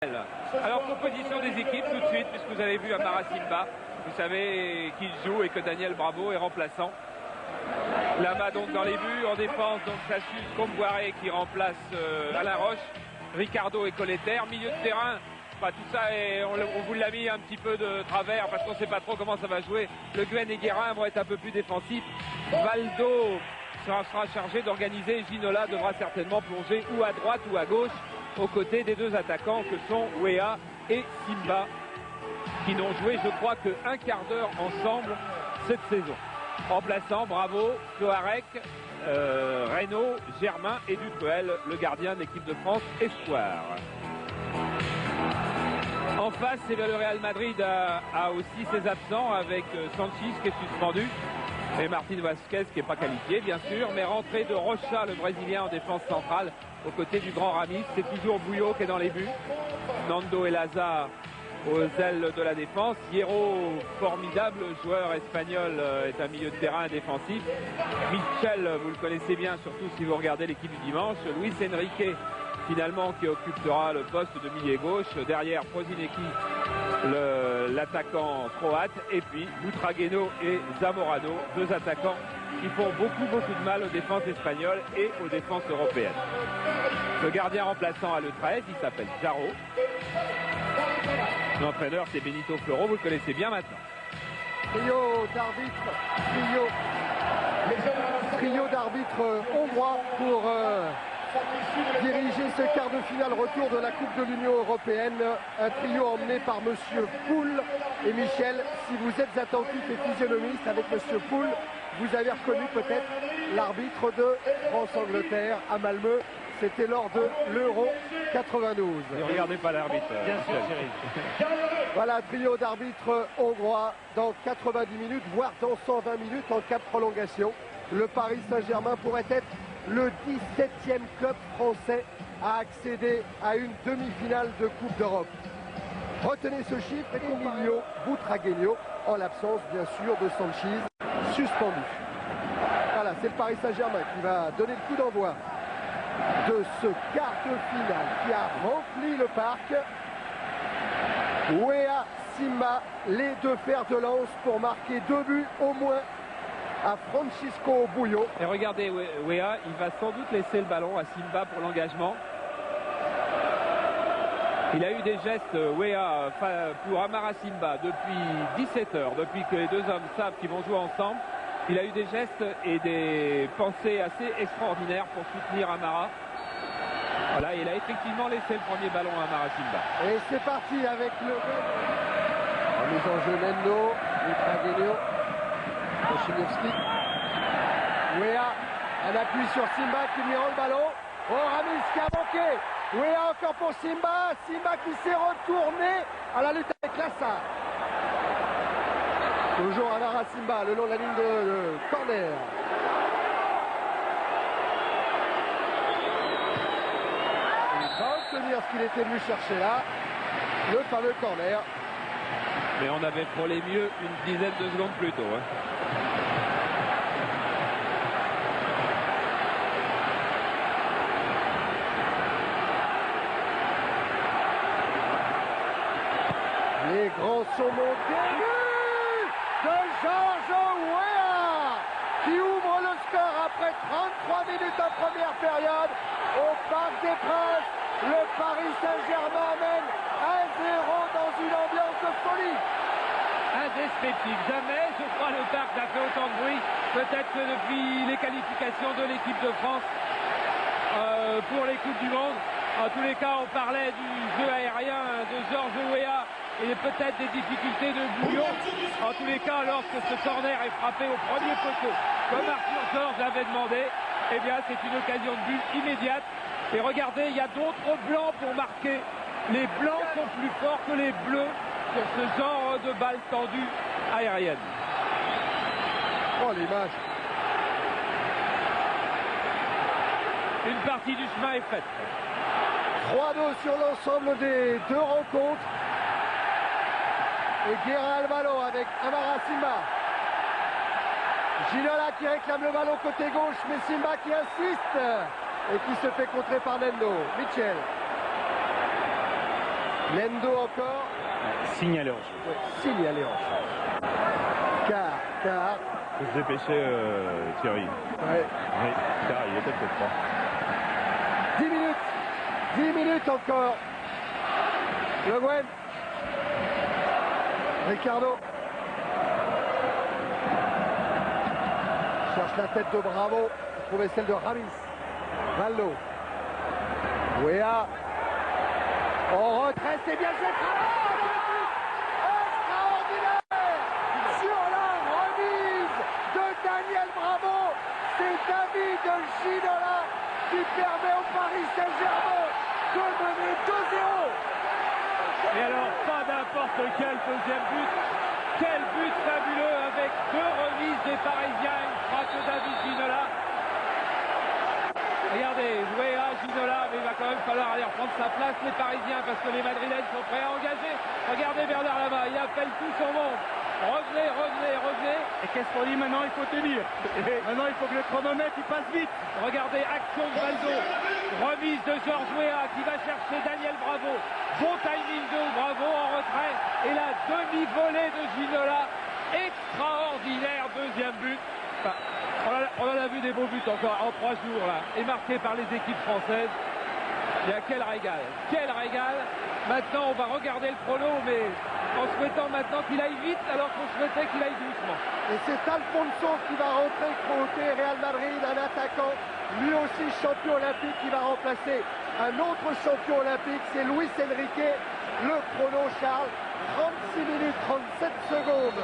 Alors, composition des équipes tout de suite, puisque vous avez vu Amara Simba. Vous savez qu'il joue et que Daniel Bravo est remplaçant. Lama donc dans les buts, en défense donc Sassus Comboiré qui remplace Alain Roche, Ricardo et Colletter, milieu de terrain. Bah, tout ça, on vous l'a mis un petit peu de travers parce qu'on ne sait pas trop comment ça va jouer. Le Guen et Guérin vont être un peu plus défensifs. Valdo sera chargé d'organiser. Ginola devra certainement plonger ou à droite ou à gauche aux côtés des deux attaquants que sont Weah et Simba, qui n'ont joué, je crois, qu'un quart d'heure ensemble cette saison. Remplaçant, Bravo, Floarec, Reynaud, Germain et Dupuel, le gardien de l'équipe de France Espoir. En face, le Real Madrid a aussi ses absents avec Sanchis qui est suspendu et Martin Vasquez qui n'est pas qualifié bien sûr, mais rentrée de Rocha, le Brésilien en défense centrale aux côtés du grand Ramis. C'est toujours Bouillot qui est dans les buts. Nando et Laza aux ailes de la défense. Hierro, formidable joueur espagnol, est un milieu de terrain défensif. Michel, vous le connaissez bien, surtout si vous regardez l'équipe du dimanche. Luis Enrique, finalement, qui occupera le poste de milieu gauche. Derrière, Prosinecki, l'attaquant croate. Et puis, Butragueño et Zamorano, deux attaquants qui font beaucoup de mal aux défenses espagnoles et aux défenses européennes. Le gardien remplaçant a le 13, il s'appelle Jaro. L'entraîneur, c'est Benito Floro, vous le connaissez bien maintenant. Trio d'arbitres hongrois pour diriger ce quart de finale retour de la Coupe de l'Union européenne. Un trio emmené par Monsieur Poul et Michel. Si vous êtes attentif et physionomiste avec Monsieur Poul, vous avez reconnu peut-être l'arbitre de France-Angleterre à Malmö. C'était lors de l'Euro 92. Ne regardez pas l'arbitre. Bien sûr, Cyril. Voilà, trio d'arbitres hongrois dans 90 minutes, voire dans 120 minutes en cas de prolongation. Le Paris Saint-Germain pourrait être le 17e club français à accéder à une demi-finale de Coupe d'Europe. Retenez ce chiffre, Emilio Butragueño, en l'absence bien sûr de Sanchis, suspendu. Voilà, c'est le Paris Saint-Germain qui va donner le coup d'envoi de ce quart de finale qui a rempli le parc. Weah, Simba, les deux fers de lance pour marquer 2 buts au moins à Francisco Bouillot. Et regardez, Weah, il va sans doute laisser le ballon à Simba pour l'engagement. Il a eu des gestes, Weah, pour Amara Simba depuis 17 heures, depuis que les deux hommes savent qu'ils vont jouer ensemble. Il a eu des gestes et des pensées assez extraordinaires pour soutenir Amara. Voilà, il a effectivement laissé le premier ballon à Amara Simba. Et c'est parti avec le mise en jeu Nendo, Butragueño, Koshinevski. Weah, un appui sur Simba qui lui rend le ballon. Oh, Ramis qui a manqué. Weah encore pour Simba. Simba qui s'est retourné à la lutte avec Lassa. Toujours Amara Simba le long de la ligne de corner. Il va obtenir ce qu'il était venu chercher là, le fameux corner. Mais on avait frôlé mieux une dizaine de secondes plus tôt. Les grands sont montés. De Georges Weah qui ouvre le score après 33 minutes en première période au Parc des Princes. Le Paris Saint-Germain mène 1-0 dans une ambiance de folie. Indescriptible. Jamais, je crois, le Parc n'a fait autant de bruit. Peut-être que depuis les qualifications de l'équipe de France pour les Coupes du Monde. En tous les cas, on parlait du jeu aérien de Georges Weah et peut-être des difficultés de Bouillon. En tous les cas, lorsque ce corner est frappé au premier poteau, comme Arthur Georges l'avait demandé, eh bien c'est une occasion de but immédiate. Et regardez, il y a d'autres blancs pour marquer. Les blancs sont plus forts que les bleus sur ce genre de balle tendue aérienne. Oh, l'image. Une partie du chemin est faite. 3-2 sur l'ensemble des deux rencontres. Et Guérin a le ballon avec Amara Simba. Ginola qui réclame le ballon côté gauche, mais Simba qui insiste et qui se fait contrer par Nendo. Michel. Lendo encore. Signalé en jeu. Ouais, signalé en jeu. Car. Faut se dépêcher, Thierry. Ouais. Oui, car il était peut-être pas. 10 minutes. 10 minutes encore. Le Gwen. Ricardo. Cherche la tête de Bravo. Trouver celle de Ramis. Valdo. Wea. En retrait, c'est bien joué. Extraordinaire. Sur la remise de Daniel Bravo. C'est David Ginola qui permet au Paris Saint-Germain de mener 2-0. Et alors, pas n'importe quel deuxième but. Quel but fabuleux avec 2 remises des Parisiens. Une frappe de David Ginola. Regardez, jouer à Ginola, mais il va quand même falloir aller reprendre sa place, les Parisiens, parce que les Madrilènes sont prêts à engager. Regardez Bernard là-bas, il appelle tout son monde. Revenez. Et qu'est-ce qu'on dit maintenant? Il faut tenir. Maintenant, il faut que le chronomètre il passe vite. Regardez, action de Valdo. Remise de Georges Weah qui va chercher Daniel Bravo. Bon timing de Bravo en retrait. Et la demi-volée de Ginola. Extraordinaire deuxième but. Enfin, on en a vu des beaux buts encore en 3 jours là. Et marqués par les équipes françaises. Il y a quel régal. Quel régal. Maintenant, on va regarder le prono, mais en souhaitant maintenant qu'il aille vite, alors qu'on souhaitait qu'il aille doucement. Et c'est Alfonso qui va rentrer côté Real Madrid, un attaquant, lui aussi champion olympique, qui va remplacer un autre champion olympique, c'est Luis Enrique. Le chrono, Charles, 36 minutes 37 secondes.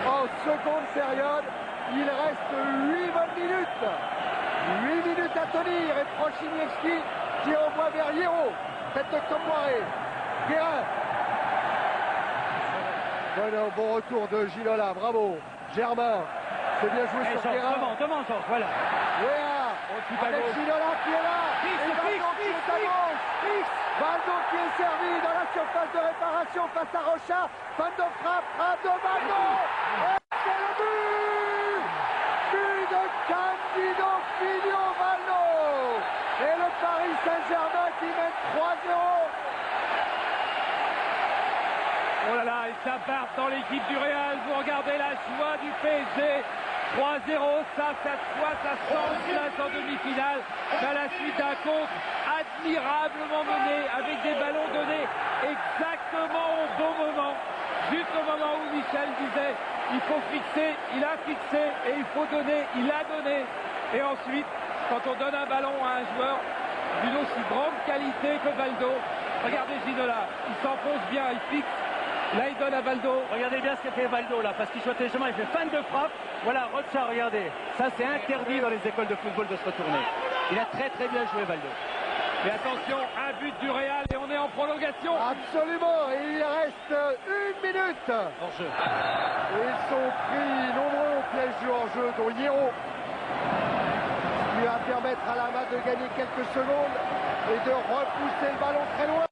En seconde période, il reste 8 bonnes minutes. 8 minutes à tenir et Prochiniewski qui envoie vers Hierro. Tête de Comboiré. Guérin. Bueno, bon retour de Ginola, bravo. Germain, c'est bien joué sur Guérin. Devant, Georges, voilà. Wea, avec Ginola qui est là. Et Valdo qui est à gauche. Valdo qui est servi dans la surface de réparation face à Rocha. Valdo frappe de Valdo. Et c'est le but. But de Candido Filio Valdo. Et le Paris Saint-Germain qui met 3-0. Oh là là, et ça part dans l'équipe du Real. Vous regardez la joie du PSG. 3-0, ça change place en demi-finale. À la suite d'un contre admirablement mené, avec des ballons donnés exactement au bon moment. Juste au moment où Michel disait, il faut fixer, il a fixé, et il faut donner, il a donné. Et ensuite, quand on donne un ballon à un joueur d'une aussi grande qualité que Valdo, regardez Ginola, il s'enfonce bien, il fixe. Là, il donne à Valdo. Regardez bien ce que fait Valdo là, parce qu'il choisit légèrement, il fait fan de frappe. Voilà, Rocha, regardez. Ça, c'est interdit dans les écoles de football de se retourner. Il a très bien joué, Valdo. Mais attention, un but du Real et on est en prolongation. Absolument, et il reste 1 minute. Hors jeu. Et ils sont pris nombreux au piège du hors-jeu, dont Hierro. Ce qui va permettre à Lama de gagner quelques secondes et de repousser le ballon très loin.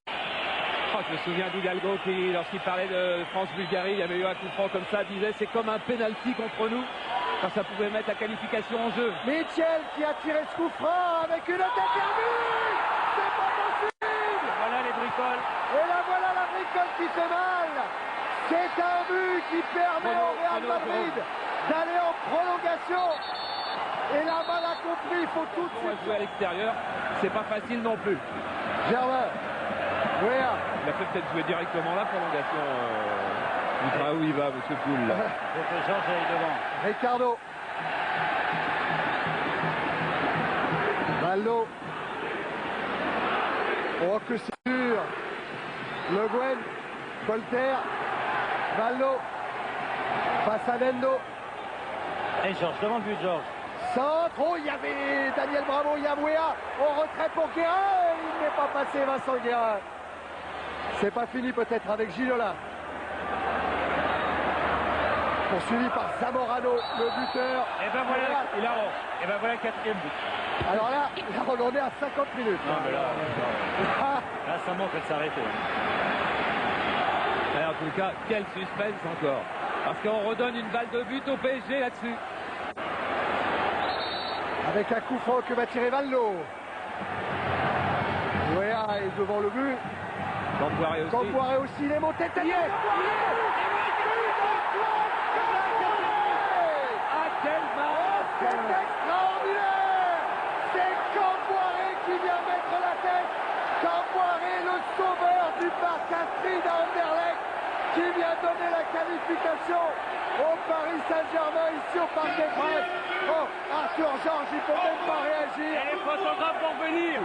Oh, je me souviens d'Hidalgo qui, lorsqu'il parlait de France-Bulgarie, il y avait eu un coup franc comme ça, disait c'est comme un pénalty contre nous, quand ça pouvait mettre la qualification en jeu. Mitchell qui a tiré ce coup franc avec une tête perdue. C'est pas possible. Voilà les bricoles. Et là voilà la bricole qui fait mal. C'est un but qui permet au Real Madrid d'aller en prolongation. Et Lama l'a compris, il faut tout de On va suite jouer à l'extérieur, c'est pas facile non plus. Germain. Wea. Il a fait peut-être jouer directement la prolongation. Il où il va, monsieur Poul. Faut que Georges aille devant. Ricardo. Valdo. Oh que c'est dur. Le Guen. Colter. Valdo. Face à Lendo. Et Georges, devant le but, Georges. Centre. Oh, il y avait Daniel Bravo, il y a Wea. On retrait pour Guérin. Il n'est pas passé, Vincent Guérin. C'est pas fini peut-être avec Ginola. Poursuivi par Zamorano, le buteur. Et ben voilà, il a rond. Et ben voilà le 4e but. Alors là, on est à 50 minutes. Non mais là ça manque de s'arrêter. En tout cas, quel suspense encore. Parce qu'on redonne une balle de but au PSG là-dessus. Avec un coup franc que va tirer Valdo. Wea est devant le but. Camboiré aussi. Camboiré aussi, il est monté tête. Ah, quel match! C'est extraordinaire! C'est Camboiré qui vient mettre la tête. Camboiré, le sauveur du parc Astrid à Anderlecht, qui vient donner la qualification au Paris Saint-Germain ici au Parc des Princes. Oh, Arthur Georges, il ne peut même pas réagir. Et les photographes vont venir.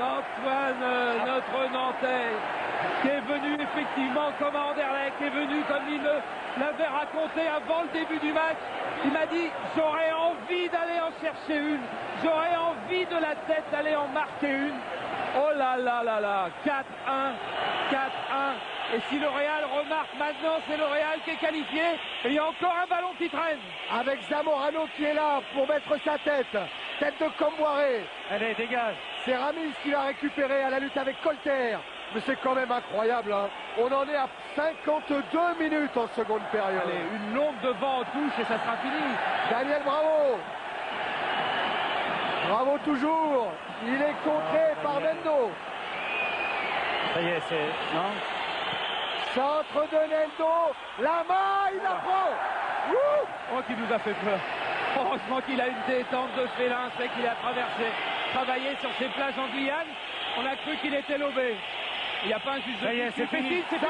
Antoine, notre Nantais, qui est venu effectivement comme à Anderlecht, qui est venu comme il l'avait raconté avant le début du match. Il m'a dit, j'aurais envie d'aller en chercher une, j'aurais envie de la tête d'aller en marquer une. Oh là là là là, 4-1. Et si le Real remarque maintenant, c'est le Real qui est qualifié. Et il y a encore un ballon qui traîne. Avec Zamorano qui est là pour mettre sa tête. Tête de Camboiré. Allez, dégage. C'est Ramis qui l'a récupéré à la lutte avec Colter. Mais c'est quand même incroyable, hein. On en est à 52 minutes en seconde période. Allez, une longue de vent en touche et ça sera fini. Daniel Bravo. Bravo toujours. Il est contré par Nendo. Ça y est, c'est... Non. Centre de Nendo. La main, il la prend. Oh, qui nous a fait peur. Heureusement qu'il a une détente de félin, c'est qu'il a travaillé sur ses plages en Guyane. On a cru qu'il était lobé. Il n'y a pas un juge de... Ça y est, c'est fini. Ça y est,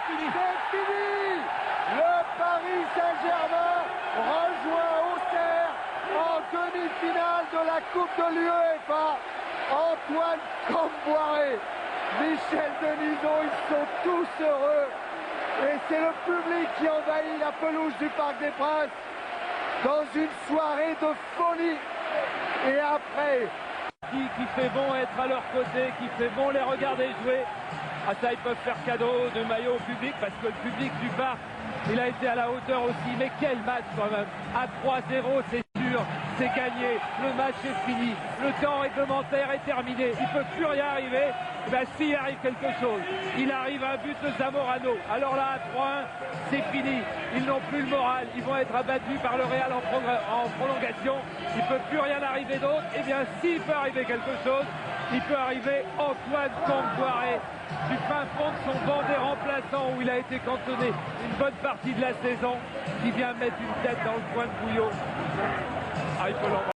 c'est fini. Le Paris Saint-Germain rejoint Auxerre en demi-finale de la Coupe de l'UEFA. Antoine Camboiré, Michel Denisot, ils sont tous heureux. Et c'est le public qui envahit la pelouse du Parc des Princes dans une soirée de folie. Et après... Qui fait bon être à leur côté, qui fait bon les regarder jouer. Ah ça, ils peuvent faire cadeau de maillot au public parce que le public du Parc, il a été à la hauteur aussi. Mais quel match quand même. À 3-0, c'est sûr, c'est gagné. Le match est fini. Le temps réglementaire est terminé. Il ne peut plus rien arriver. Et bien, s'il arrive quelque chose, il arrive un but de Zamorano. Alors là, à 3-1, c'est fini. Ils n'ont plus le moral. Ils vont être abattus par le Real en prolongation. Il ne peut plus rien arriver d'autre. Et bien, s'il peut arriver quelque chose, il peut arriver Antoine Camboiré du fin fond de son banc des remplaçants où il a été cantonné une bonne partie de la saison, qui vient mettre une tête dans le coin de Bouillot. Ah, il peut l'embrasser.